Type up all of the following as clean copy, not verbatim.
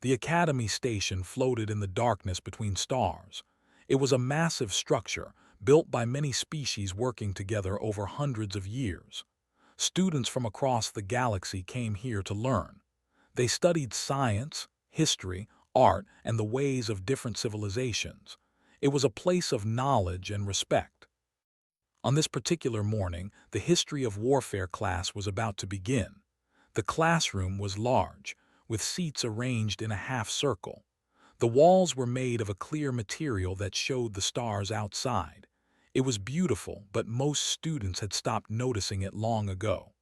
The Academy station floated in the darkness between stars. It was a massive structure, built by many species working together over hundreds of years. Students from across the galaxy came here to learn. They studied science, history, art, and the ways of different civilizations. It was a place of knowledge and respect. On this particular morning, the History of Warfare class was about to begin. The classroom was large, with seats arranged in a half circle. The walls were made of a clear material that showed the stars outside. It was beautiful, but most students had stopped noticing it long ago.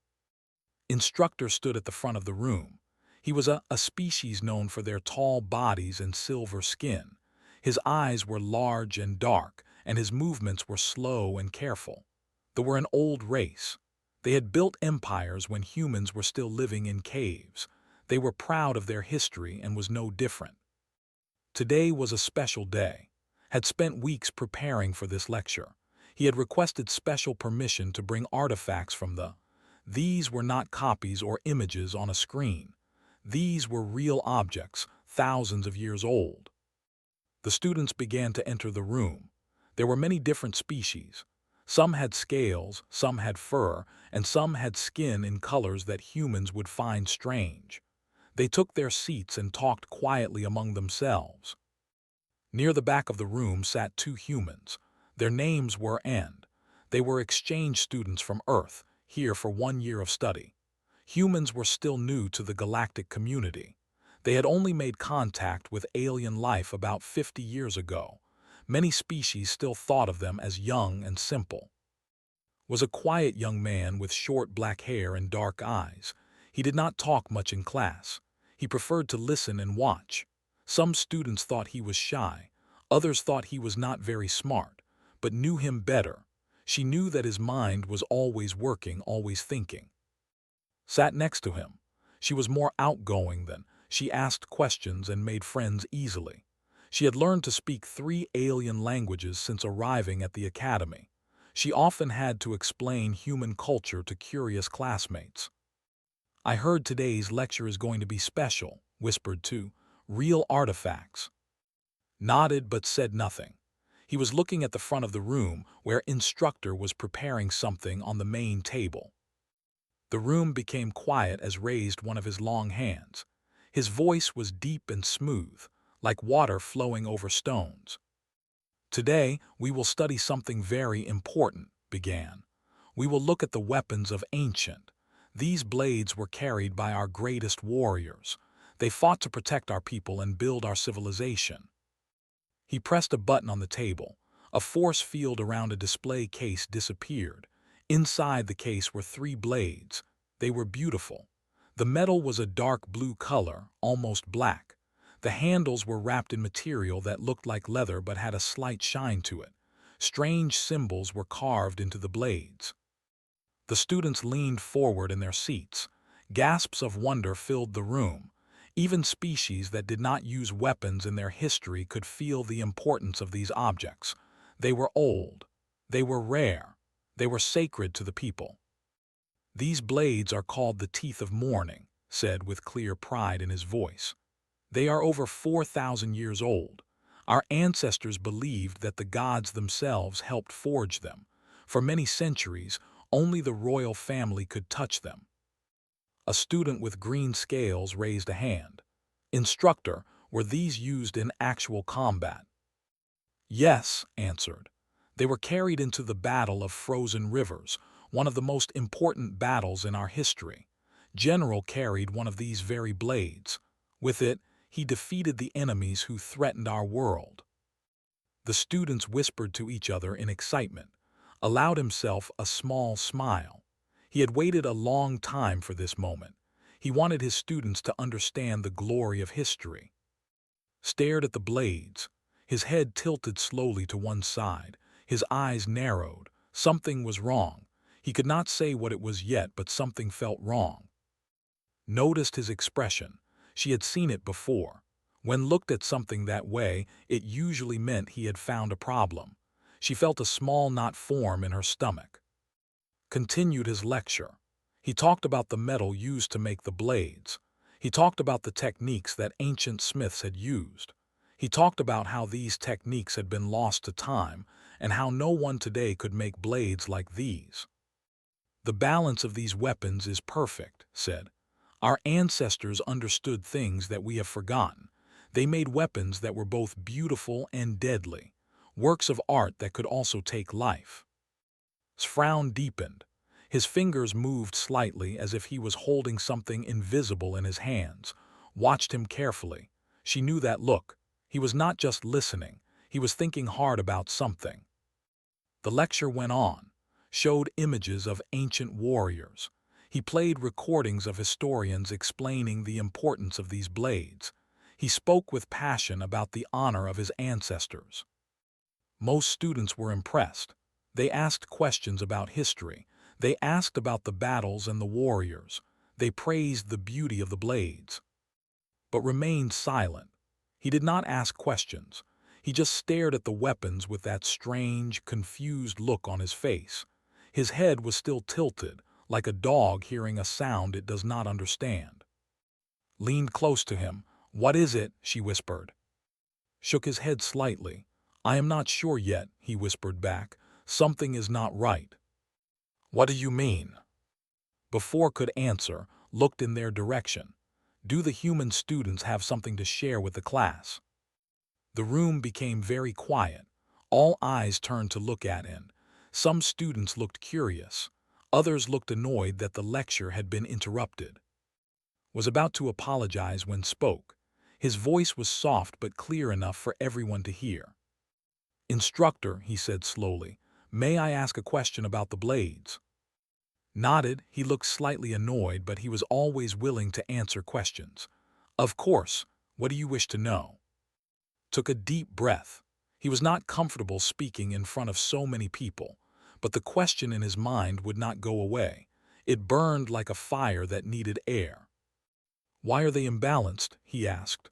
Instructor stood at the front of the room. He was a species known for their tall bodies and silver skin. His eyes were large and dark, and his movements were slow and careful. They were an old race. They had built empires when humans were still living in caves. They were proud of their history and was no different. Today was a special day. Had spent weeks preparing for this lecture. He had requested special permission to bring artifacts from These were not copies or images on a screen. These were real objects, thousands of years old. The students began to enter the room. There were many different species. Some had scales, some had fur, and some had skin in colors that humans would find strange. They took their seats and talked quietly among themselves. Near the back of the room sat two humans. Their names were and they were exchange students from Earth, here for 1 year of study. Humans were still new to the galactic community. They had only made contact with alien life about 50 years ago. Many species still thought of them as young and simple. Was a quiet young man with short black hair and dark eyes. He did not talk much in class. He preferred to listen and watch. Some students thought he was shy. Others thought he was not very smart, but knew him better. She knew that his mind was always working, always thinking. Sat next to him. She was more outgoing than she asked questions and made friends easily. She had learned to speak 3 alien languages since arriving at the academy. She often had to explain human culture to curious classmates. "I heard today's lecture is going to be special," whispered to real artifacts. Nodded but said nothing. He was looking at the front of the room where instructor was preparing something on the main table. The room became quiet as raised one of his long hands. His voice was deep and smooth, like water flowing over stones. "Today, we will study something very important," began. "We will look at the weapons of ancient. These blades were carried by our greatest warriors. They fought to protect our people and build our civilization." He pressed a button on the table. A force field around a display case disappeared. Inside the case were 3 blades. They were beautiful. The metal was a dark blue color, almost black. The handles were wrapped in material that looked like leather but had a slight shine to it. Strange symbols were carved into the blades. The students leaned forward in their seats. Gasps of wonder filled the room. Even species that did not use weapons in their history could feel the importance of these objects. They were old. They were rare. They were sacred to the people. "These blades are called the teeth of morning," said with clear pride in his voice. "They are over 4,000 years old. Our ancestors believed that the gods themselves helped forge them. For many centuries, only the royal family could touch them." A student with green scales raised a hand. "Instructor, were these used in actual combat?" "Yes," answered. "They were carried into the Battle of Frozen Rivers, one of the most important battles in our history. General carried one of these very blades. With it, he defeated the enemies who threatened our world." The students whispered to each other in excitement. Allowed himself a small smile. He had waited a long time for this moment. He wanted his students to understand the glory of history. Stared at the blades. His head tilted slowly to one side. His eyes narrowed. Something was wrong. He could not say what it was yet, but something felt wrong. Noticed his expression. She had seen it before. When looked at something that way, it usually meant he had found a problem. She felt a small knot form in her stomach. Continued his lecture. He talked about the metal used to make the blades. He talked about the techniques that ancient smiths had used. He talked about how these techniques had been lost to time and how no one today could make blades like these. The balance of these weapons is perfect, said. Our ancestors understood things that we have forgotten. They made weapons that were both beautiful and deadly, works of art that could also take life. His frown deepened. His fingers moved slightly as if he was holding something invisible in his hands. Watched him carefully. She knew that look. He was not just listening. He was thinking hard about something. The lecture went on, showed images of ancient warriors. He played recordings of historians explaining the importance of these blades. He spoke with passion about the honor of his ancestors. Most students were impressed. They asked questions about history. They asked about the battles and the warriors. They praised the beauty of the blades, but remained silent. He did not ask questions. He just stared at the weapons with that strange, confused look on his face. His head was still tilted, like a dog hearing a sound it does not understand. Leaned close to him. "What is it?" she whispered. Shook his head slightly. "I am not sure yet," he whispered back. "Something is not right." "What do you mean?" Before could answer, looked in their direction. Do the human students have something to share with the class? The room became very quiet. All eyes turned to look at him. Some students looked curious. Others looked annoyed that the lecture had been interrupted. Was about to apologize when spoke. His voice was soft but clear enough for everyone to hear. "Instructor," he said slowly, "may I ask a question about the blades?" Nodded. He looked slightly annoyed, but he was always willing to answer questions. "Of course. What do you wish to know?" Took a deep breath. He was not comfortable speaking in front of so many people, but the question in his mind would not go away. It burned like a fire that needed air. "Why are they imbalanced?" he asked.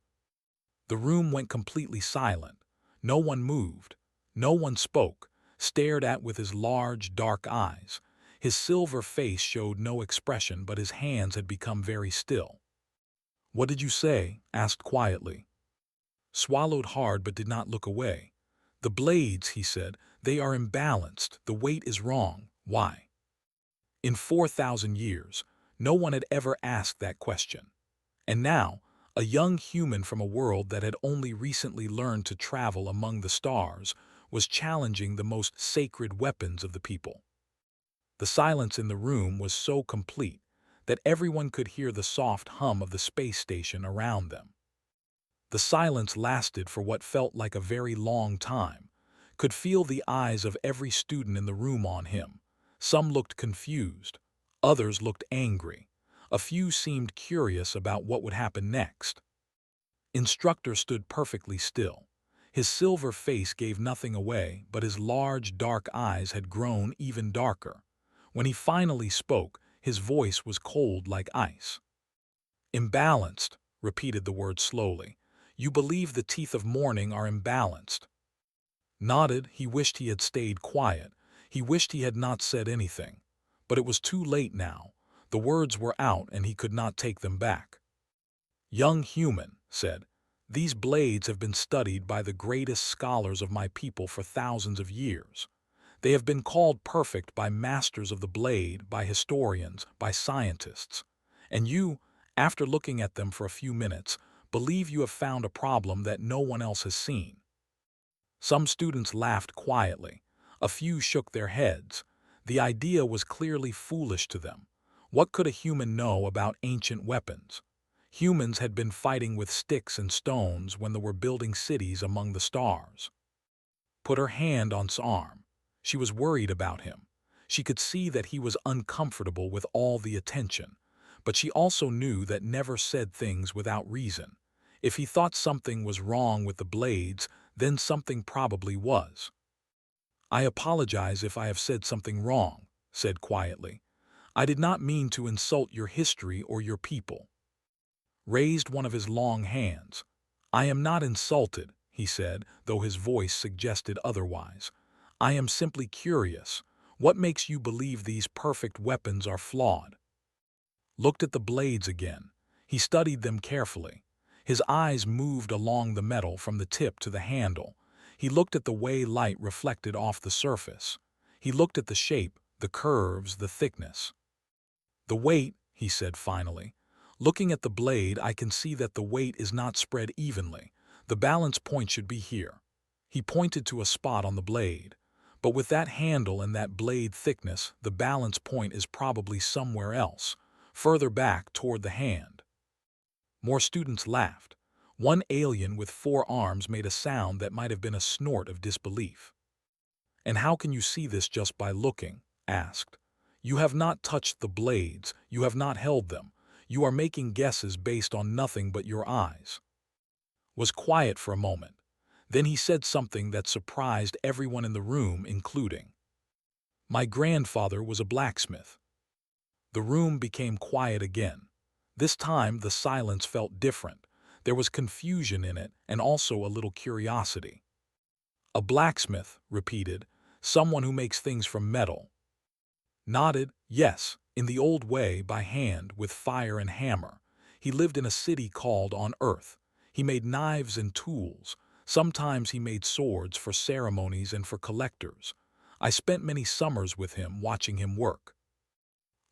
The room went completely silent. No one moved. No one spoke, stared at with his large, dark eyes. His silver face showed no expression, but his hands had become very still. "What did you say?" asked quietly. Swallowed hard but did not look away. "The blades," he said, "they are imbalanced. The weight is wrong. Why?" In 4,000 years, no one had ever asked that question. And now, a young human from a world that had only recently learned to travel among the stars was challenging the most sacred weapons of the people. The silence in the room was so complete that everyone could hear the soft hum of the space station around them. The silence lasted for what felt like a very long time. Could feel the eyes of every student in the room on him. Some looked confused. Others looked angry. A few seemed curious about what would happen next. Instructor stood perfectly still. His silver face gave nothing away, but his large, dark eyes had grown even darker. When he finally spoke, his voice was cold like ice. "Imbalanced," repeated the word slowly. "You believe the teeth of morning are imbalanced." Nodded. He wished he had stayed quiet. He wished he had not said anything. But it was too late now. The words were out and he could not take them back. "Young human," said, "these blades have been studied by the greatest scholars of my people for thousands of years. They have been called perfect by masters of the blade, by historians, by scientists. And you, after looking at them for a few minutes, believe you have found a problem that no one else has seen." Some students laughed quietly. A few shook their heads. The idea was clearly foolish to them. What could a human know about ancient weapons? Humans had been fighting with sticks and stones when they were building cities among the stars. Put her hand on his arm. She was worried about him. She could see that he was uncomfortable with all the attention, but she also knew that never said things without reason. If he thought something was wrong with the blades, then something probably was. "I apologize if I have said something wrong," said quietly. "I did not mean to insult your history or your people." Raised one of his long hands. "I am not insulted," he said, though his voice suggested otherwise. "I am simply curious. What makes you believe these perfect weapons are flawed?" Looked at the blades again. He studied them carefully. His eyes moved along the metal from the tip to the handle. He looked at the way light reflected off the surface. He looked at the shape, the curves, the thickness. "The weight," he said finally. "Looking at the blade, I can see that the weight is not spread evenly. The balance point should be here." He pointed to a spot on the blade. "But with that handle and that blade thickness, the balance point is probably somewhere else, further back toward the hand." More students laughed. One alien with 4 arms made a sound that might have been a snort of disbelief. "And how can you see this just by looking?" asked. "You have not touched the blades, you have not held them. You are making guesses based on nothing but your eyes." Was quiet for a moment. Then he said something that surprised everyone in the room, including, "My grandfather was a blacksmith." The room became quiet again. This time the silence felt different. There was confusion in it and also a little curiosity. "A blacksmith," repeated, "someone who makes things from metal." Nodded, "Yes, in the old way, by hand, with fire and hammer. He lived in a city called on Earth. He made knives and tools. Sometimes he made swords for ceremonies and for collectors. I spent many summers with him, watching him work."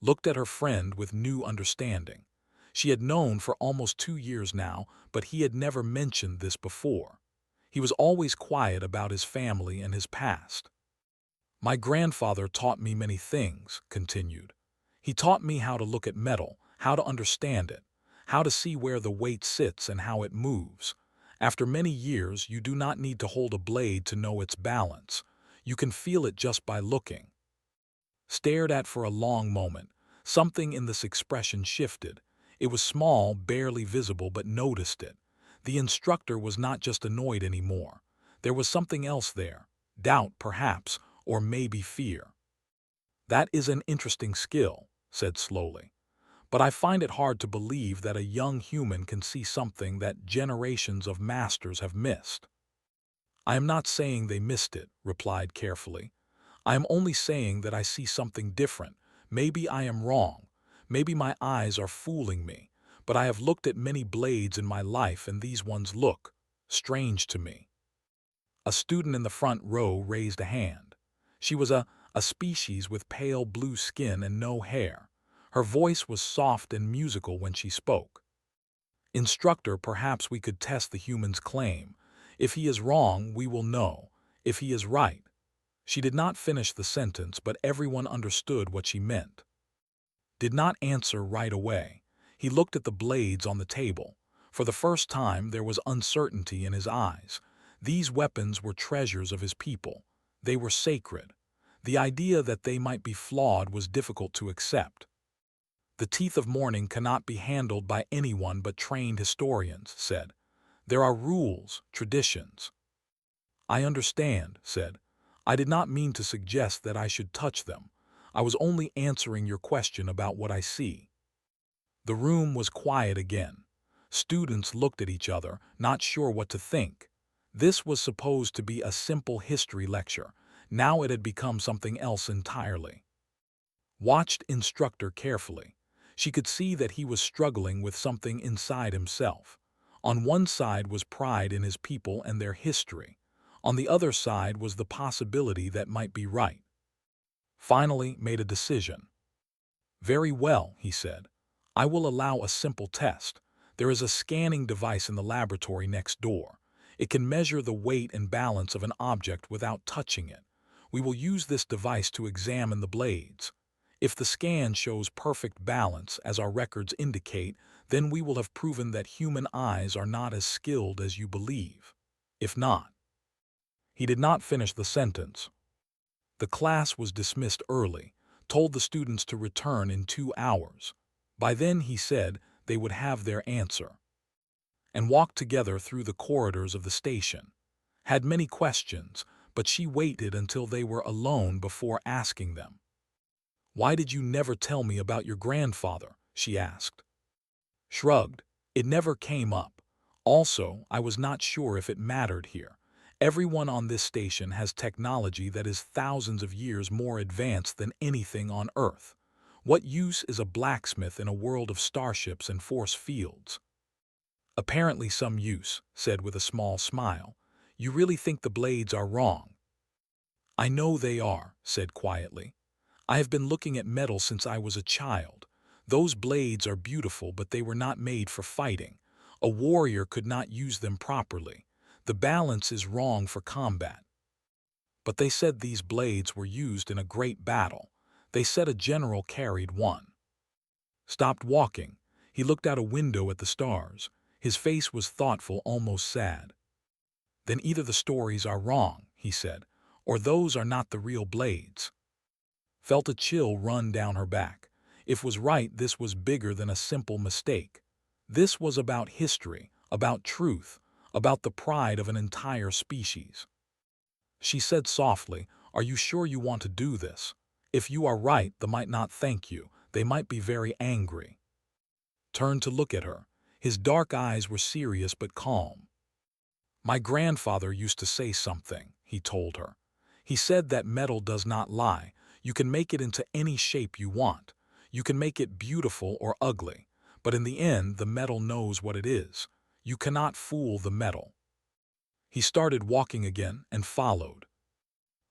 Looked at her friend with new understanding. She had known for almost 2 years now, but he had never mentioned this before. He was always quiet about his family and his past. "My grandfather taught me many things," continued. "He taught me how to look at metal, how to understand it, how to see where the weight sits and how it moves. After many years, you do not need to hold a blade to know its balance. You can feel it just by looking." Stared at for a long moment. Something in this expression shifted. It was small, barely visible, but noticed it. The instructor was not just annoyed anymore. There was something else there. Doubt, perhaps, or maybe fear. "That is an interesting skill," said slowly. "But I find it hard to believe that a young human can see something that generations of masters have missed." "I am not saying they missed it," replied carefully. "I am only saying that I see something different. Maybe I am wrong. Maybe my eyes are fooling me. But I have looked at many blades in my life and these ones look strange to me." A student in the front row raised a hand. She was a species with pale blue skin and no hair. Her voice was soft and musical when she spoke. "Instructor, perhaps we could test the human's claim. If he is wrong, we will know. If he is right." She did not finish the sentence, but everyone understood what she meant. Did not answer right away. He looked at the blades on the table. For the first time, there was uncertainty in his eyes. These weapons were treasures of his people. They were sacred. The idea that they might be flawed was difficult to accept. "The teeth of morning cannot be handled by anyone but trained historians," said. "There are rules, traditions." "I understand," said. "I did not mean to suggest that I should touch them. I was only answering your question about what I see." The room was quiet again. Students looked at each other, not sure what to think. This was supposed to be a simple history lecture. Now it had become something else entirely. Watched instructor carefully. She could see that he was struggling with something inside himself. On one side was pride in his people and their history. On the other side was the possibility that might be right. Finally made a decision. "Very well," he said. "I will allow a simple test. There is a scanning device in the laboratory next door. It can measure the weight and balance of an object without touching it. We will use this device to examine the blades. If the scan shows perfect balance, as our records indicate, then we will have proven that human eyes are not as skilled as you believe. If not—" He did not finish the sentence. The class was dismissed early, told the students to return in 2 hours. By then, he said, they would have their answer. And walked together through the corridors of the station. Had many questions, but she waited until they were alone before asking them. "Why did you never tell me about your grandfather?" she asked. Shrugged. "It never came up. Also, I was not sure if it mattered here. Everyone on this station has technology that is thousands of years more advanced than anything on Earth. What use is a blacksmith in a world of starships and force fields? Apparently some use, said with a small smile. You really think the blades are wrong? I know they are, said quietly. I have been looking at metal since I was a child. Those blades are beautiful, but they were not made for fighting. A warrior could not use them properly. The balance is wrong for combat. But they said these blades were used in a great battle. They said a general carried one. Stopped walking. He looked out a window at the stars. His face was thoughtful, almost sad. Then either the stories are wrong, he said, or those are not the real blades. Felt a chill run down her back. If was right, this was bigger than a simple mistake. This was about history, about truth, about the pride of an entire species. She said softly, "Are you sure you want to do this? If you are right, they might not thank you. They might be very angry." Turned to look at her. His dark eyes were serious but calm. My grandfather used to say something, he told her. He said that metal does not lie. You can make it into any shape you want. You can make it beautiful or ugly. But in the end, the metal knows what it is. You cannot fool the metal. He started walking again and followed.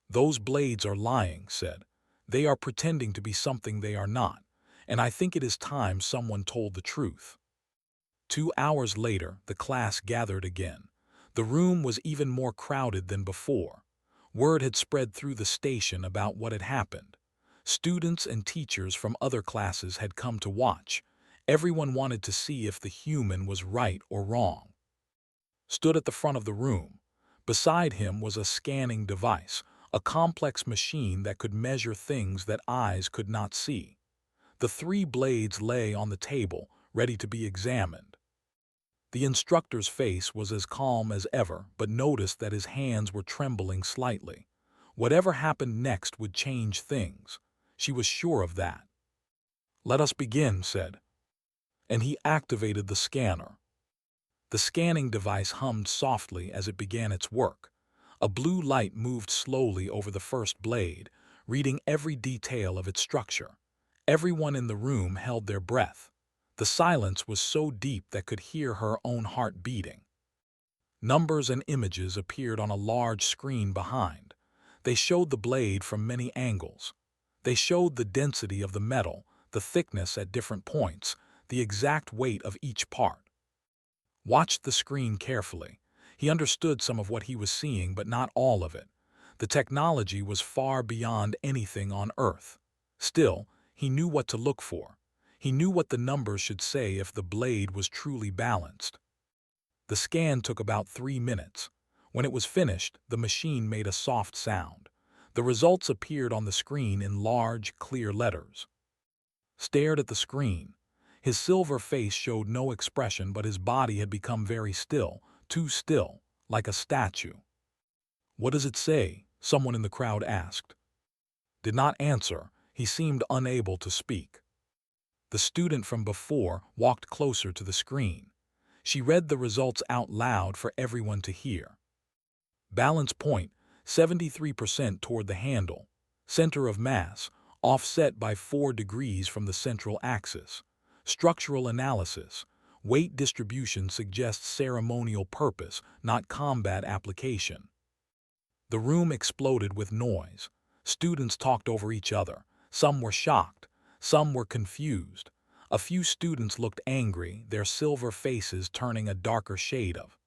Those blades are lying, said. They are pretending to be something they are not. And I think it is time someone told the truth. 2 hours later, the class gathered again. The room was even more crowded than before. Word had spread through the station about what had happened. Students and teachers from other classes had come to watch. Everyone wanted to see if the human was right or wrong. Stood at the front of the room. Beside him was a scanning device, a complex machine that could measure things that eyes could not see. The 3 blades lay on the table, ready to be examined. The instructor's face was as calm as ever, but noticed that his hands were trembling slightly. Whatever happened next would change things. She was sure of that. "Let us begin," said. And he activated the scanner. The scanning device hummed softly as it began its work. A blue light moved slowly over the first blade, reading every detail of its structure. Everyone in the room held their breath. The silence was so deep that could hear her own heart beating. Numbers and images appeared on a large screen behind. They showed the blade from many angles. They showed the density of the metal, the thickness at different points, the exact weight of each part. Watched the screen carefully. He understood some of what he was seeing, but not all of it. The technology was far beyond anything on Earth. Still, he knew what to look for. He knew what the numbers should say if the blade was truly balanced. The scan took about 3 minutes. When it was finished, the machine made a soft sound. The results appeared on the screen in large, clear letters. Stared at the screen. His silver face showed no expression, but his body had become very still, too still, like a statue. "What does it say?" someone in the crowd asked. Did not answer. He seemed unable to speak. The student from before walked closer to the screen. She read the results out loud for everyone to hear. Balance point, 73% toward the handle. Center of mass, offset by 4 degrees from the central axis. Structural analysis. Weight distribution suggests ceremonial purpose, not combat application. The room exploded with noise. Students talked over each other. Some were shocked. Some were confused. A few students looked angry, their silver faces turning a darker shade of.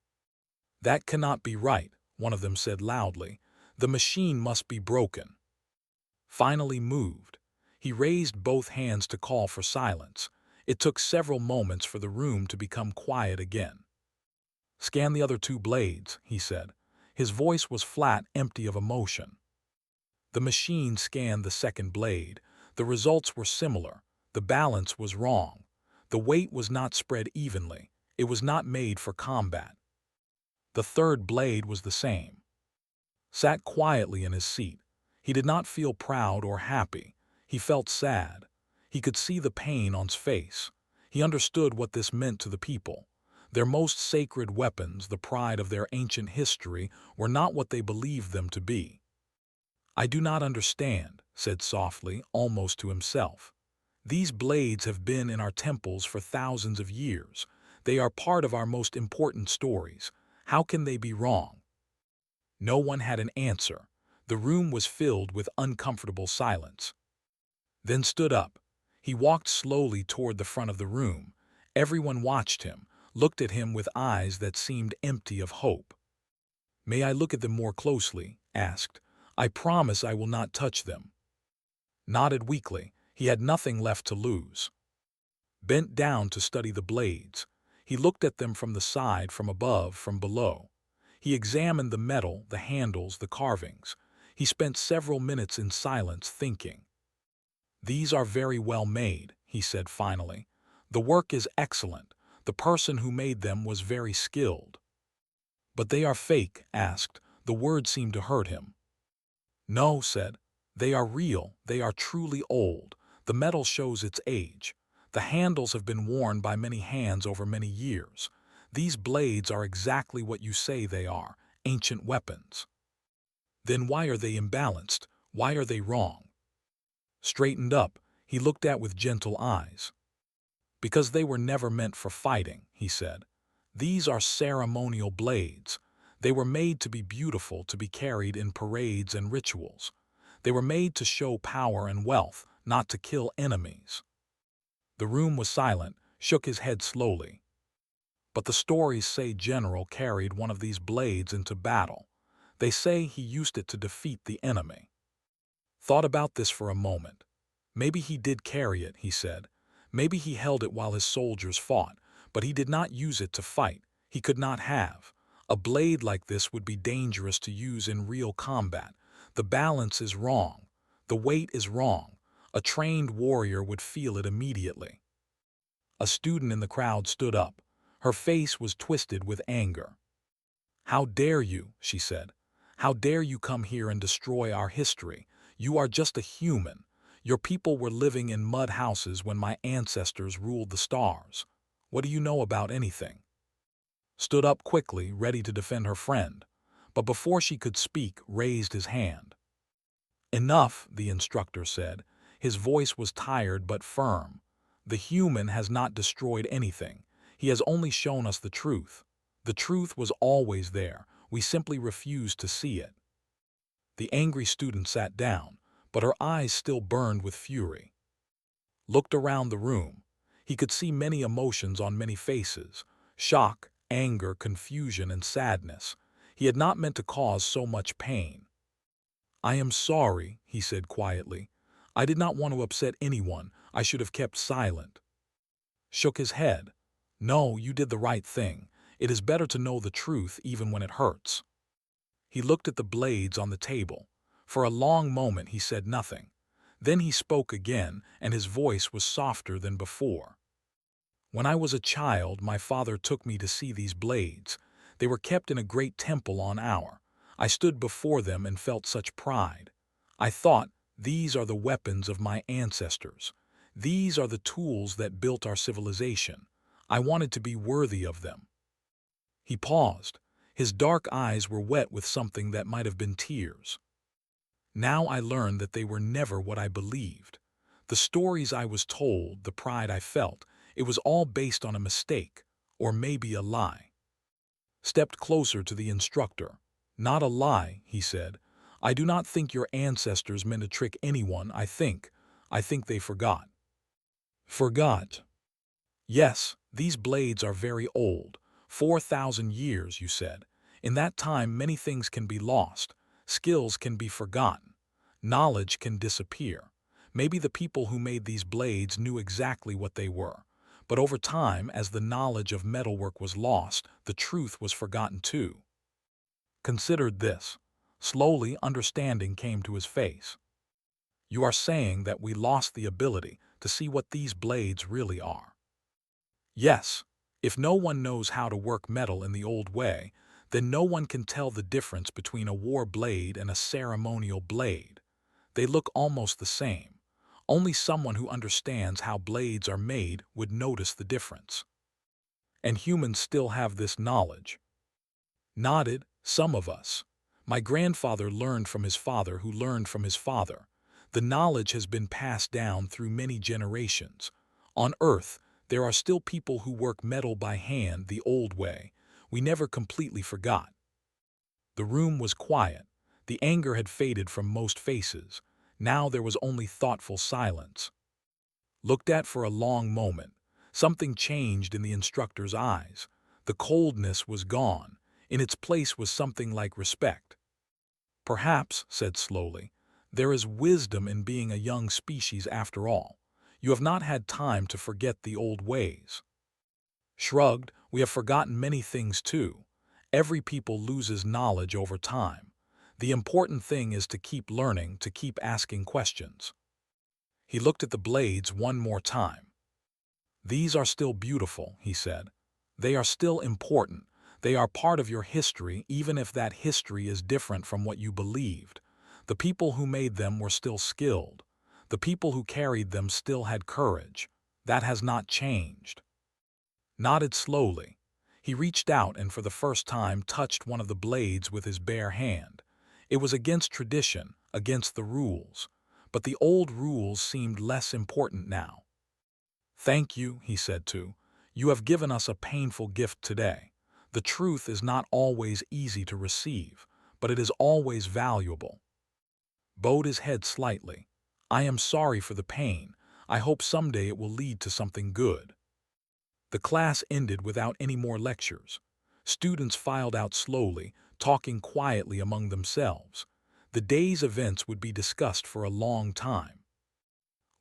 "That cannot be right," one of them said loudly. "The machine must be broken." Finally moved. He raised both hands to call for silence. It took several moments for the room to become quiet again. "Scan the other 2 blades," he said. His voice was flat, empty of emotion. The machine scanned the second blade. The results were similar. The balance was wrong. The weight was not spread evenly. It was not made for combat. The third blade was the same. Sat quietly in his seat. He did not feel proud or happy. He felt sad. He could see the pain on his face. He understood what this meant to the people. Their most sacred weapons, the pride of their ancient history, were not what they believed them to be. "I do not understand," said softly, almost to himself. These blades have been in our temples for thousands of years. They are part of our most important stories. How can they be wrong? No one had an answer. The room was filled with uncomfortable silence. Then stood up. He walked slowly toward the front of the room. Everyone watched him, looked at him with eyes that seemed empty of hope. "May I look at them more closely?" asked. "I promise I will not touch them." Nodded weakly. He had nothing left to lose. Bent down to study the blades. He looked at them from the side, from above, from below. He examined the metal, the handles, the carvings. He spent several minutes in silence thinking. "These are very well made," he said finally. "The work is excellent. The person who made them was very skilled." "But they are fake?" asked. The word seemed to hurt him. "No," said. "They are real. They are truly old. The metal shows its age. The handles have been worn by many hands over many years. These blades are exactly what you say they are, ancient weapons." "Then why are they imbalanced? Why are they wrong?" Straightened up, he looked at with gentle eyes. "Because they were never meant for fighting," he said. "These are ceremonial blades. They were made to be beautiful, to be carried in parades and rituals. They were made to show power and wealth, not to kill enemies." The room was silent, shook his head slowly. "But the stories say General carried one of these blades into battle. They say he used it to defeat the enemy." Thought about this for a moment. "Maybe he did carry it," he said. "Maybe he held it while his soldiers fought, but he did not use it to fight. He could not have. A blade like this would be dangerous to use in real combat. The balance is wrong. The weight is wrong. A trained warrior would feel it immediately." A student in the crowd stood up. Her face was twisted with anger. "How dare you?" she said. "How dare you come here and destroy our history? You are just a human. Your people were living in mud houses when my ancestors ruled the stars. What do you know about anything?" Stood up quickly, ready to defend her friend, but before she could speak, raised his hand. "Enough," the instructor said. His voice was tired but firm. "The human has not destroyed anything. He has only shown us the truth. The truth was always there. We simply refused to see it." The angry student sat down, but her eyes still burned with fury. Looked around the room. He could see many emotions on many faces: shock, anger, confusion, and sadness. He had not meant to cause so much pain. "I am sorry," he said quietly. "I did not want to upset anyone. I should have kept silent." Shook his head. "No, you did the right thing. It is better to know the truth even when it hurts." He looked at the blades on the table. For a long moment he said nothing. Then he spoke again, and his voice was softer than before. "When I was a child, my father took me to see these blades. They were kept in a great temple on our. I stood before them and felt such pride. I thought, these are the weapons of my ancestors. These are the tools that built our civilization. I wanted to be worthy of them." He paused. His dark eyes were wet with something that might have been tears. "Now I learned that they were never what I believed. The stories I was told, the pride I felt, it was all based on a mistake, or maybe a lie." Stepped closer to the instructor. "Not a lie," he said. "I do not think your ancestors meant to trick anyone. I think they forgot." "Forgot?" "Yes, these blades are very old. 4,000 years, you said. In that time, many things can be lost. Skills can be forgotten. Knowledge can disappear. Maybe the people who made these blades knew exactly what they were. But over time, as the knowledge of metalwork was lost, the truth was forgotten too." Considered this. Slowly, understanding came to his face. "You are saying that we lost the ability to see what these blades really are." "Yes. If no one knows how to work metal in the old way, then no one can tell the difference between a war blade and a ceremonial blade. They look almost the same. Only someone who understands how blades are made would notice the difference. And humans still have this knowledge." Nodded. "Some of us. My grandfather learned from his father who learned from his father. The knowledge has been passed down through many generations. On Earth, there are still people who work metal by hand the old way. We never completely forgot. The room was quiet. The anger had faded from most faces. Now there was only thoughtful silence. Looked at for a long moment, something changed in the instructor's eyes. The coldness was gone. In its place was something like respect. Perhaps, said slowly, there is wisdom in being a young species after all. You have not had time to forget the old ways. Shrugged, we have forgotten many things too. Every people loses knowledge over time. The important thing is to keep learning, to keep asking questions. He looked at the blades one more time. These are still beautiful, he said. They are still important. They are part of your history, even if that history is different from what you believed. The people who made them were still skilled. The people who carried them still had courage. That has not changed. Nodded slowly. He reached out and for the first time touched one of the blades with his bare hand. It was against tradition, against the rules. But the old rules seemed less important now. Thank you, he said too. You have given us a painful gift today. The truth is not always easy to receive, but it is always valuable. Bowed his head slightly. I am sorry for the pain. I hope someday it will lead to something good. The class ended without any more lectures. Students filed out slowly, talking quietly among themselves. The day's events would be discussed for a long time.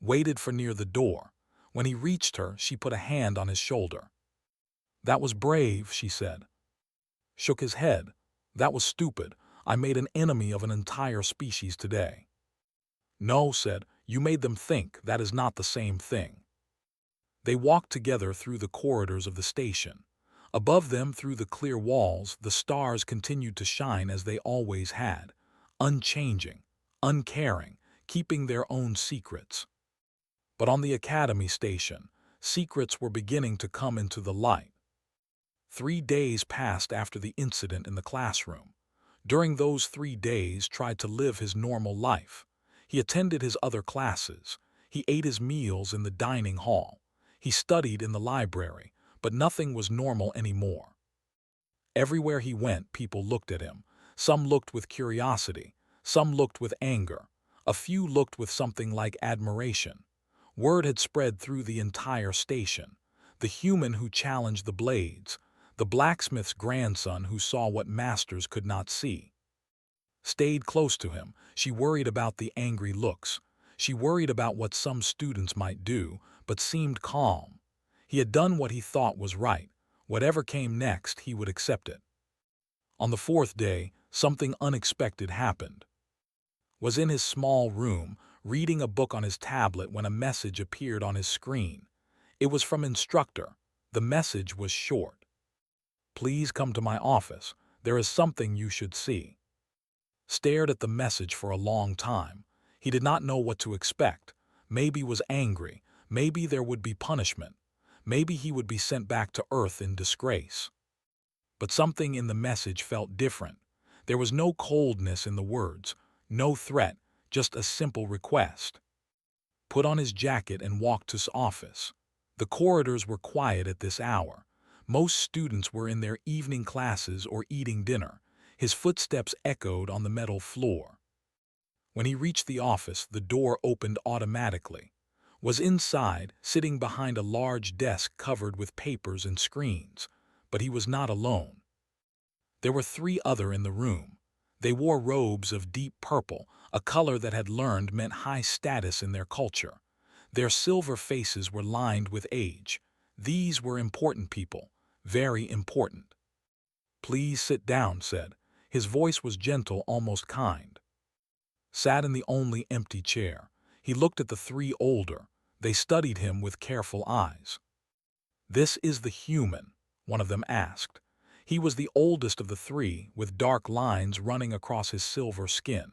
Waited for near the door. When he reached her, she put a hand on his shoulder. That was brave, she said. Shook his head. That was stupid. I made an enemy of an entire species today. No, said, you made them think. That is not the same thing. They walked together through the corridors of the station. Above them, through the clear walls, the stars continued to shine as they always had, unchanging, uncaring, keeping their own secrets. But on the Academy station, secrets were beginning to come into the light. 3 days passed after the incident in the classroom. During those 3 days, tried to live his normal life. He attended his other classes. He ate his meals in the dining hall. He studied in the library, but nothing was normal anymore. Everywhere he went, people looked at him. Some looked with curiosity. Some looked with anger. A few looked with something like admiration. Word had spread through the entire station. The human who challenged the blades. The blacksmith's grandson who saw what masters could not see. Stayed close to him. She worried about the angry looks. She worried about what some students might do, but seemed calm. He had done what he thought was right. Whatever came next, he would accept it. On the 4th day, something unexpected happened. Was in his small room, reading a book on his tablet when a message appeared on his screen. It was from instructor. The message was short. Please come to my office. There is something you should see. Stared at the message for a long time. He did not know what to expect. Maybe was angry. Maybe there would be punishment. Maybe he would be sent back to Earth in disgrace. But something in the message felt different. There was no coldness in the words, no threat, just a simple request. Put on his jacket and walked to his office. The corridors were quiet at this hour. Most students were in their evening classes or eating dinner. His footsteps echoed on the metal floor. When he reached the office, the door opened automatically. Was inside, sitting behind a large desk covered with papers and screens. But he was not alone. There were 3 others in the room. They wore robes of deep purple, a color that had learned meant high status in their culture. Their silver faces were lined with age. These were important people, very important. Please sit down, said. His voice was gentle, almost kind. Sat in the only empty chair. He looked at the 3 older. They studied him with careful eyes. This is the human, one of them asked. He was the oldest of the 3, with dark lines running across his silver skin.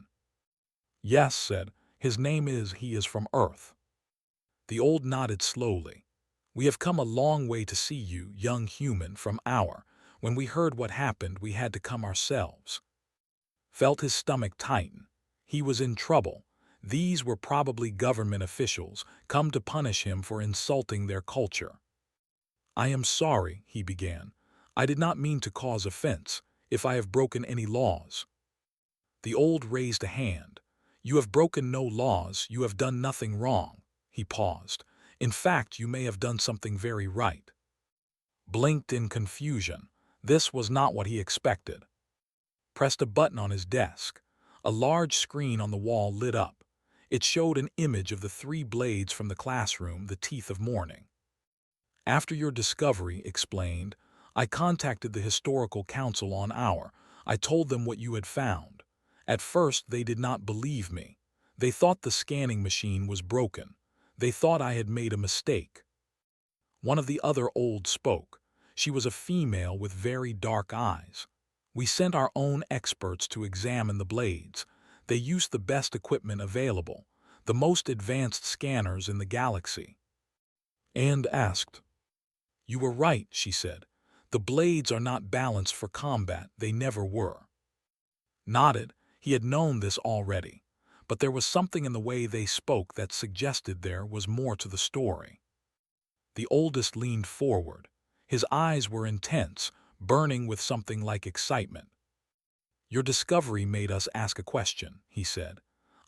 Yes, said. His name is, he is from Earth. The old nodded slowly. We have come a long way to see you, young human, from our. When we heard what happened, we had to come ourselves. Felt his stomach tighten. He was in trouble. These were probably government officials come to punish him for insulting their culture. "I am sorry," he began. "I did not mean to cause offense, if I have broken any laws." The old raised a hand. "You have broken no laws, you have done nothing wrong." He paused. "In fact, you may have done something very right." Blinked in confusion. This was not what he expected. Pressed a button on his desk. A large screen on the wall lit up. It showed an image of the three blades from the classroom, the teeth of morning. "After your discovery," explained, "I contacted the Historical Council on our. I told them what you had found. At first, they did not believe me. They thought the scanning machine was broken. They thought I had made a mistake." One of the other old spoke. She was a female with very dark eyes. "We sent our own experts to examine the blades. They used the best equipment available, the most advanced scanners in the galaxy." And asked. "You were right," she said. "The blades are not balanced for combat, they never were." Nodded. He had known this already, but there was something in the way they spoke that suggested there was more to the story. The oldest leaned forward. His eyes were intense, burning with something like excitement. "Your discovery made us ask a question," he said.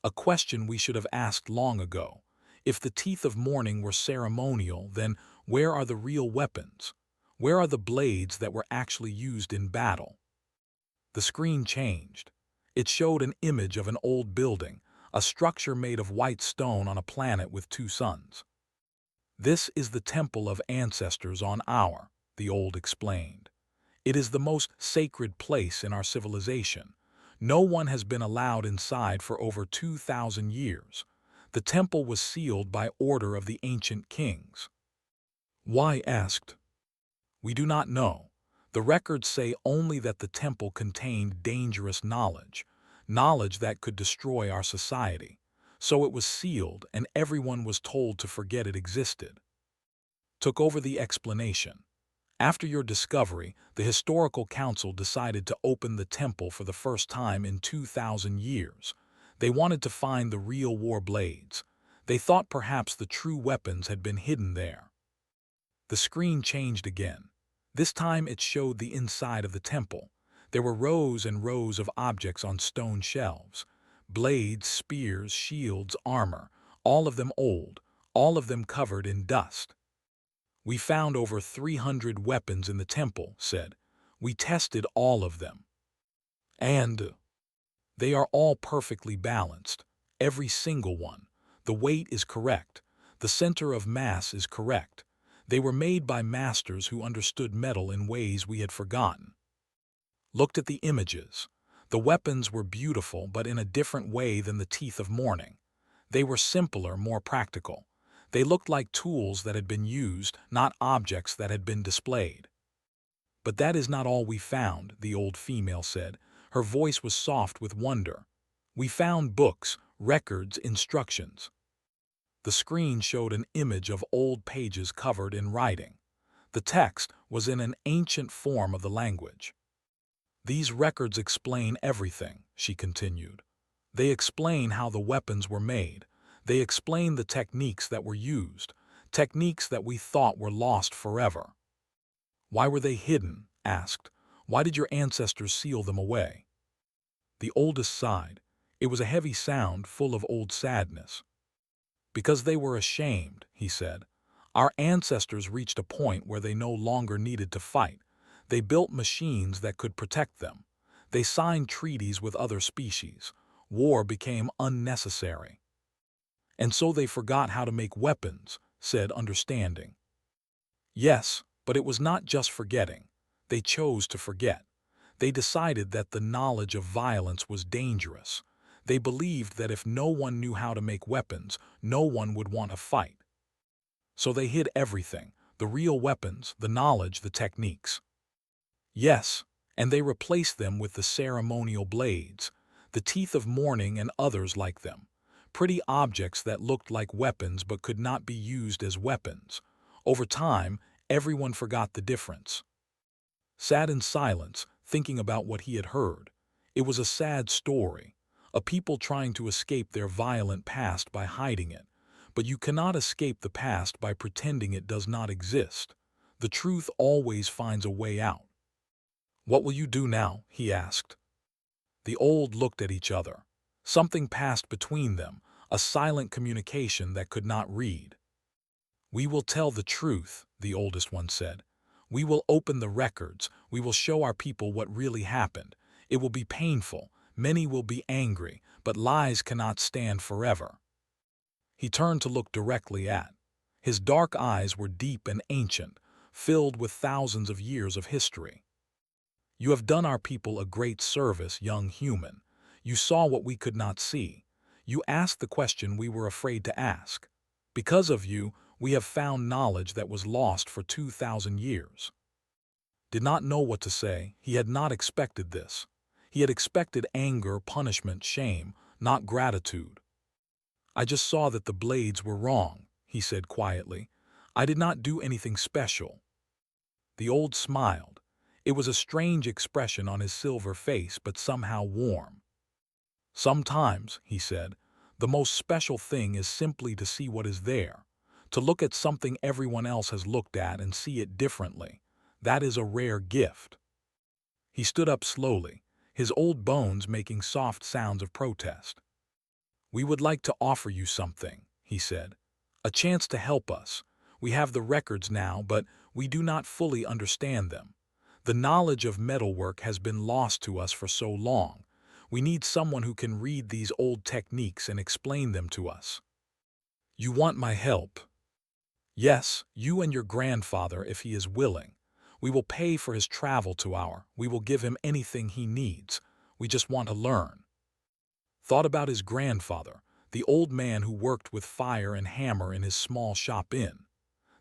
"A question we should have asked long ago. If the teeth of morning were ceremonial, then where are the real weapons? Where are the blades that were actually used in battle?" The screen changed. It showed an image of an old building, a structure made of white stone on a planet with two suns. "This is the Temple of Ancestors on our," the old explained. "It is the most sacred place in our civilization. No one has been allowed inside for over 2,000 years. The temple was sealed by order of the ancient kings." Why asked. "We do not know. The records say only that the temple contained dangerous knowledge, knowledge that could destroy our society. So it was sealed and everyone was told to forget it existed." Took over the explanation. "After your discovery, the Historical Council decided to open the temple for the first time in 2,000 years. They wanted to find the real war blades. They thought perhaps the true weapons had been hidden there." The screen changed again. This time it showed the inside of the temple. There were rows and rows of objects on stone shelves. Blades, spears, shields, armor, all of them old, all of them covered in dust. "We found over 300 weapons in the temple," said. "We tested all of them. And they are all perfectly balanced. Every single one. The weight is correct. The center of mass is correct. They were made by masters who understood metal in ways we had forgotten." Looked at the images. The weapons were beautiful, but in a different way than the teeth of morning. They were simpler, more practical. They looked like tools that had been used, not objects that had been displayed. "But that is not all we found," the old female said. Her voice was soft with wonder. "We found books, records, instructions." The screen showed an image of old pages covered in writing. The text was in an ancient form of the language. "These records explain everything," she continued. "They explain how the weapons were made. They explain the techniques that were used, techniques that we thought were lost forever." "Why were they hidden?" asked. "Why did your ancestors seal them away?" The oldest sighed. It was a heavy sound full of old sadness. "Because they were ashamed," he said. "Our ancestors reached a point where they no longer needed to fight. They built machines that could protect them. They signed treaties with other species. War became unnecessary. And so they forgot how to make weapons," said understanding. "Yes, but it was not just forgetting. They chose to forget. They decided that the knowledge of violence was dangerous. They believed that if no one knew how to make weapons, no one would want to fight. So they hid everything, the real weapons, the knowledge, the techniques. Yes, and they replaced them with the ceremonial blades, the teeth of morning and others like them. Pretty objects that looked like weapons but could not be used as weapons. Over time, everyone forgot the difference." Sat in silence, thinking about what he had heard. It was a sad story. a people trying to escape their violent past by hiding it. But you cannot escape the past by pretending it does not exist. The truth always finds a way out. "What will you do now?" he asked. The old looked at each other. Something passed between them, a silent communication that could not read. "We will tell the truth," the oldest one said. "We will open the records. We will show our people what really happened. It will be painful. Many will be angry, but lies cannot stand forever." He turned to look directly at. His dark eyes were deep and ancient, filled with thousands of years of history. "You have done our people a great service, young human. You saw what we could not see. You asked the question we were afraid to ask. Because of you, we have found knowledge that was lost for 2,000 years." Did not know what to say. He had not expected this. He had expected anger, punishment, shame, not gratitude. "I just saw that the blades were wrong," he said quietly. "I did not do anything special." The old smiled. It was a strange expression on his silver face, but somehow warm. "Sometimes," he said, "the most special thing is simply to see what is there, to look at something everyone else has looked at and see it differently. That is a rare gift." He stood up slowly, his old bones making soft sounds of protest. "We would like to offer you something," he said. "A chance to help us. We have the records now, but we do not fully understand them. The knowledge of metalwork has been lost to us for so long. We need someone who can read these old techniques and explain them to us." "You want my help?" "Yes, you and your grandfather if he is willing. We will pay for his travel to we will give him anything he needs. We just want to learn." Thought about his grandfather, the old man who worked with fire and hammer in his small shop inn.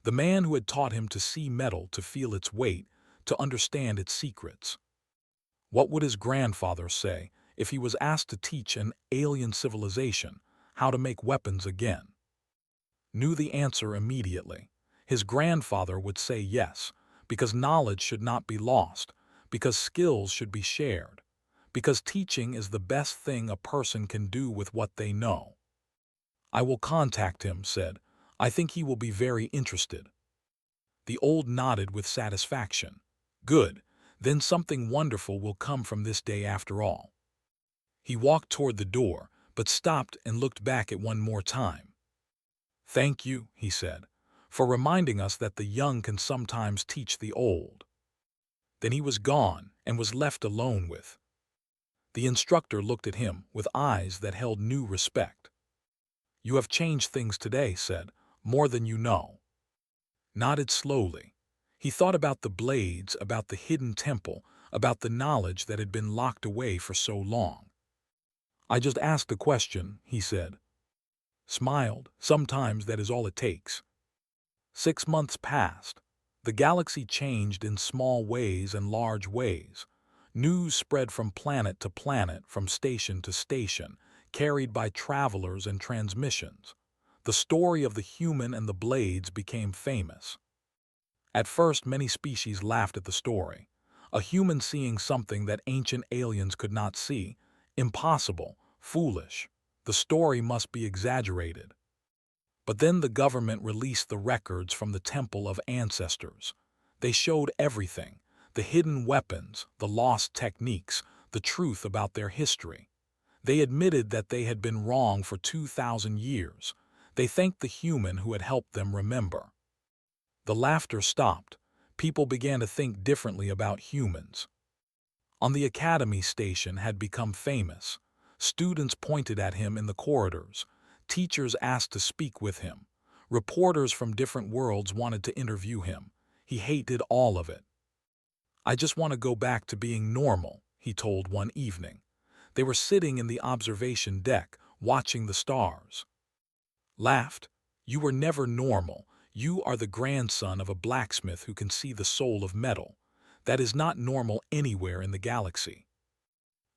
The man who had taught him to see metal, to feel its weight, to understand its secrets. What would his grandfather say if he was asked to teach an alien civilization how to make weapons again? Knew the answer immediately. His grandfather would say yes, because knowledge should not be lost, because skills should be shared, because teaching is the best thing a person can do with what they know. "I will contact him," said. "I think he will be very interested." The old nodded with satisfaction. "Good, then something wonderful will come from this day after all." He walked toward the door, but stopped and looked back at one more time. "Thank you," he said, "for reminding us that the young can sometimes teach the old." Then he was gone and was left alone with. The instructor looked at him with eyes that held new respect. "You have changed things today," said, "more than you know." Nodded slowly. He thought about the blades, about the hidden temple, about the knowledge that had been locked away for so long. "I just asked a question," he said. Smiled. "Sometimes that is all it takes." 6 months passed. The galaxy changed in small ways and large ways. News spread from planet to planet, from station to station, carried by travelers and transmissions. The story of the human and the blades became famous. At first, many species laughed at the story. A human seeing something that ancient aliens could not see. Impossible, foolish. The story must be exaggerated. But then the government released the records from the Temple of Ancestors. They showed everything, the hidden weapons, the lost techniques, the truth about their history. They admitted that they had been wrong for 2,000 years. They thanked the human who had helped them remember. The laughter stopped. People began to think differently about humans. On the Academy station had become famous. Students pointed at him in the corridors. Teachers asked to speak with him. Reporters from different worlds wanted to interview him. He hated all of it. "I just want to go back to being normal," he told one evening. They were sitting in the observation deck, watching the stars. Laughed. "You were never normal. You are the grandson of a blacksmith who can see the soul of metal. That is not normal anywhere in the galaxy."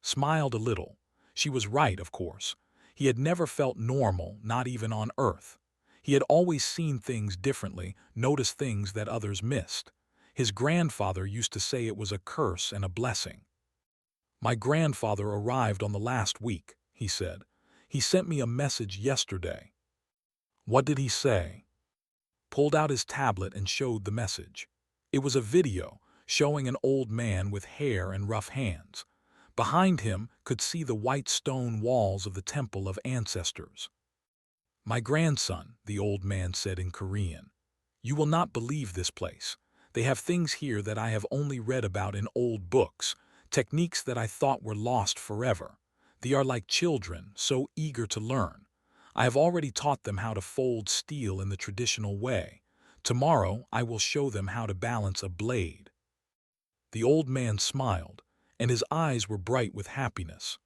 Smiled a little. She was right, of course. He had never felt normal, not even on Earth. He had always seen things differently, noticed things that others missed. His grandfather used to say it was a curse and a blessing. "My grandfather arrived on the last week," he said. He sent me a message yesterday. What did he say? Pulled out his tablet and showed the message. It was a video showing an old man with hair and rough hands. Behind him could see the white stone walls of the Temple of Ancestors. My grandson, the old man said in Korean. You will not believe this place. They have things here that I have only read about in old books, techniques that I thought were lost forever. They are like children, so eager to learn. I have already taught them how to fold steel in the traditional way. Tomorrow I will show them how to balance a blade. The old man smiled, and his eyes were bright with happiness.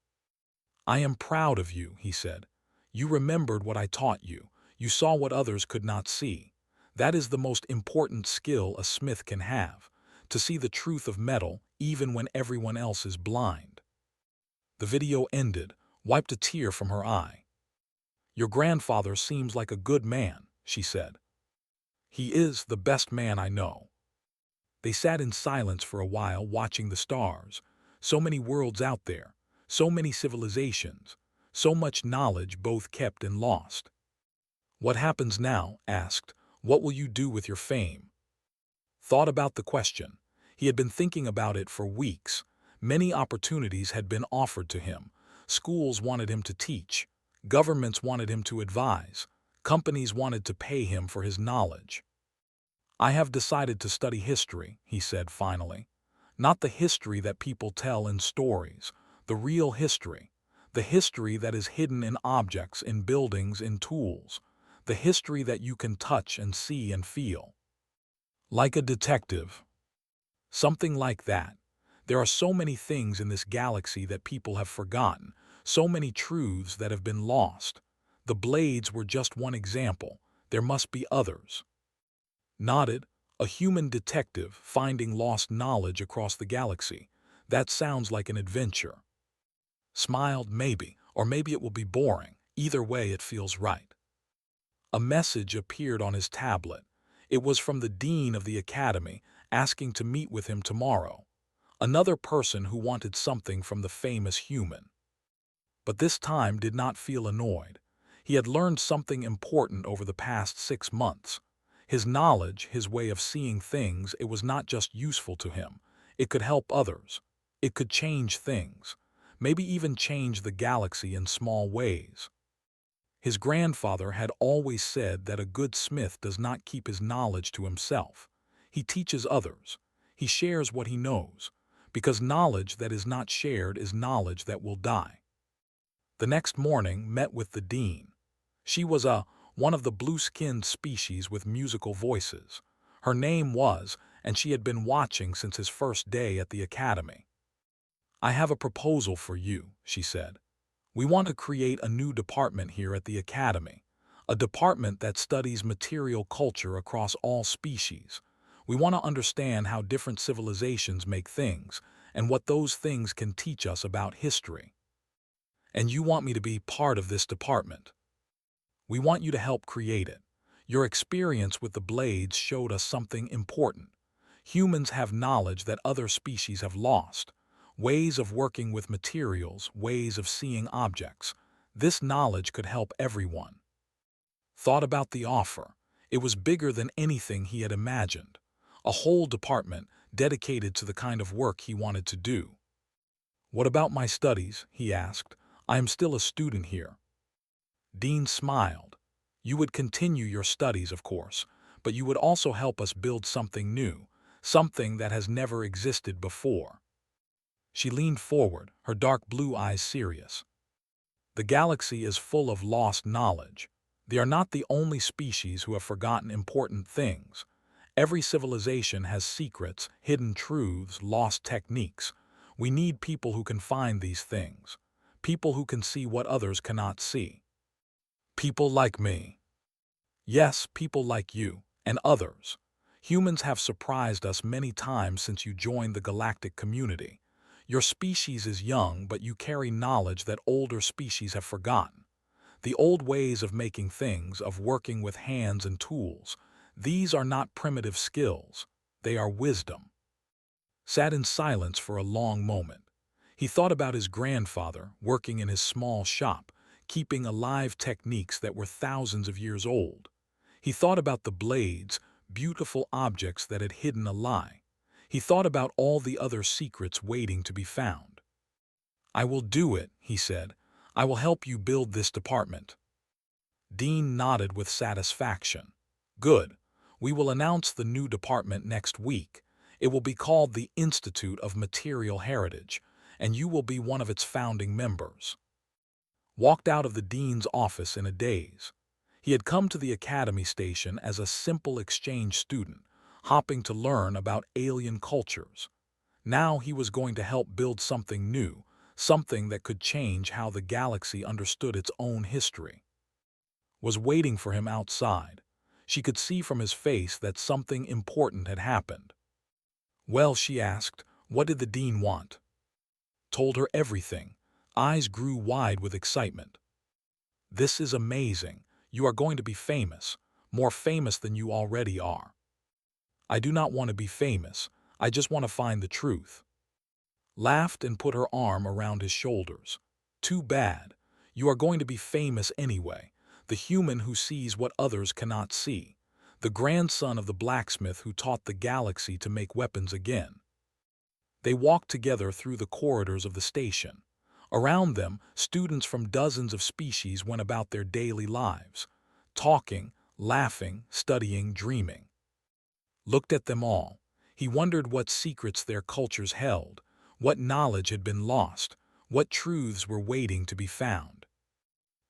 I am proud of you, he said. You remembered what I taught you. You saw what others could not see. That is the most important skill a smith can have, to see the truth of metal even when everyone else is blind. The video ended, wiped a tear from her eye. Your grandfather seems like a good man, she said. He is the best man I know. They sat in silence for a while watching the stars. So many worlds out there, so many civilizations, so much knowledge both kept and lost. What happens now? Asked. What will you do with your fame? Thought about the question. He had been thinking about it for weeks. Many opportunities had been offered to him. Schools wanted him to teach. Governments wanted him to advise. Companies wanted to pay him for his knowledge. I have decided to study history, he said finally. Not the history that people tell in stories, the real history. The history that is hidden in objects, in buildings, in tools. The history that you can touch and see and feel. Like a detective. Something like that. There are so many things in this galaxy that people have forgotten, so many truths that have been lost. The blades were just one example. There must be others. Nodded, a human detective finding lost knowledge across the galaxy. That sounds like an adventure. Smiled, maybe, or maybe it will be boring. Either way, it feels right. A message appeared on his tablet. It was from the dean of the academy, asking to meet with him tomorrow. Another person who wanted something from the famous human. But this time did not feel annoyed. He had learned something important over the past 6 months. His knowledge, his way of seeing things, it was not just useful to him. It could help others. It could change things. Maybe even change the galaxy in small ways. His grandfather had always said that a good smith does not keep his knowledge to himself. He teaches others. He shares what he knows, because knowledge that is not shared is knowledge that will die. The next morning met with the dean. She was one of the blue-skinned species with musical voices. Her name was, and she had been watching since his first day at the academy. I have a proposal for you, she said. We want to create a new department here at the academy, a department that studies material culture across all species. We want to understand how different civilizations make things and what those things can teach us about history. And you want me to be part of this department. We want you to help create it. Your experience with the blades showed us something important. Humans have knowledge that other species have lost. Ways of working with materials, ways of seeing objects. This knowledge could help everyone. Thought about the offer. It was bigger than anything he had imagined. A whole department dedicated to the kind of work he wanted to do. What about my studies? He asked. I am still a student here. Dean smiled. You would continue your studies, of course, but you would also help us build something new, something that has never existed before. She leaned forward, her dark blue eyes serious. The galaxy is full of lost knowledge. They are not the only species who have forgotten important things. Every civilization has secrets, hidden truths, lost techniques. We need people who can find these things. People who can see what others cannot see. People like me. Yes, people like you, and others. Humans have surprised us many times since you joined the galactic community. Your species is young, but you carry knowledge that older species have forgotten. The old ways of making things, of working with hands and tools, these are not primitive skills. They are wisdom. Sat in silence for a long moment. He thought about his grandfather working in his small shop, keeping alive techniques that were thousands of years old. He thought about the blades, beautiful objects that had hidden a lie. He thought about all the other secrets waiting to be found. "I will do it," he said. "I will help you build this department." Dean nodded with satisfaction. "Good. We will announce the new department next week. It will be called the Institute of Material Heritage, and you will be one of its founding members." Walked out of the dean's office in a daze. He had come to the academy station as a simple exchange student, hopping to learn about alien cultures. Now he was going to help build something new, something that could change how the galaxy understood its own history. Was waiting for him outside. She could see from his face that something important had happened. "Well," she asked, "what did the dean want?" Told her everything. Eyes grew wide with excitement. "This is amazing. You are going to be famous, more famous than you already are." "I do not want to be famous. I just want to find the truth." Laughed and put her arm around his shoulders. "Too bad. You are going to be famous anyway. The human who sees what others cannot see. The grandson of the blacksmith who taught the galaxy to make weapons again." They walked together through the corridors of the station. Around them, students from dozens of species went about their daily lives, talking, laughing, studying, dreaming. Looked at them all. He wondered what secrets their cultures held, what knowledge had been lost, what truths were waiting to be found.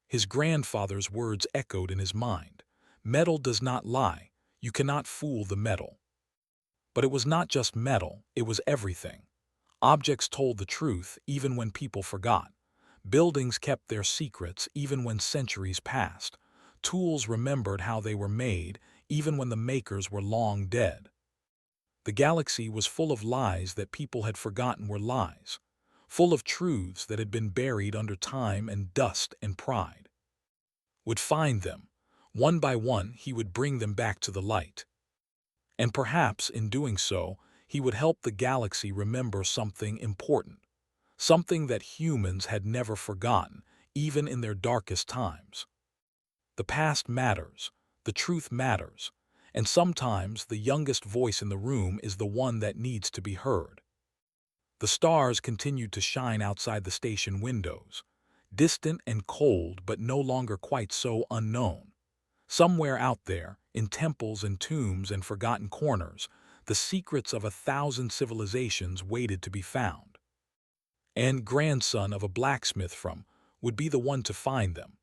His grandfather's words echoed in his mind. "Metal does not lie. You cannot fool the metal." But it was not just metal, it was everything. Objects told the truth even when people forgot. Buildings kept their secrets even when centuries passed. Tools remembered how they were made even when the makers were long dead. The galaxy was full of lies that people had forgotten were lies, full of truths that had been buried under time and dust and pride. Would find them. One by one, he would bring them back to the light. And perhaps, in doing so, he would help the galaxy remember something important, something that humans had never forgotten, even in their darkest times. The past matters, the truth matters, and sometimes the youngest voice in the room is the one that needs to be heard. The stars continued to shine outside the station windows, distant and cold but no longer quite so unknown. Somewhere out there, in temples and tombs and forgotten corners, the secrets of 1,000 civilizations waited to be found. And grandson of a blacksmith would be the one to find them.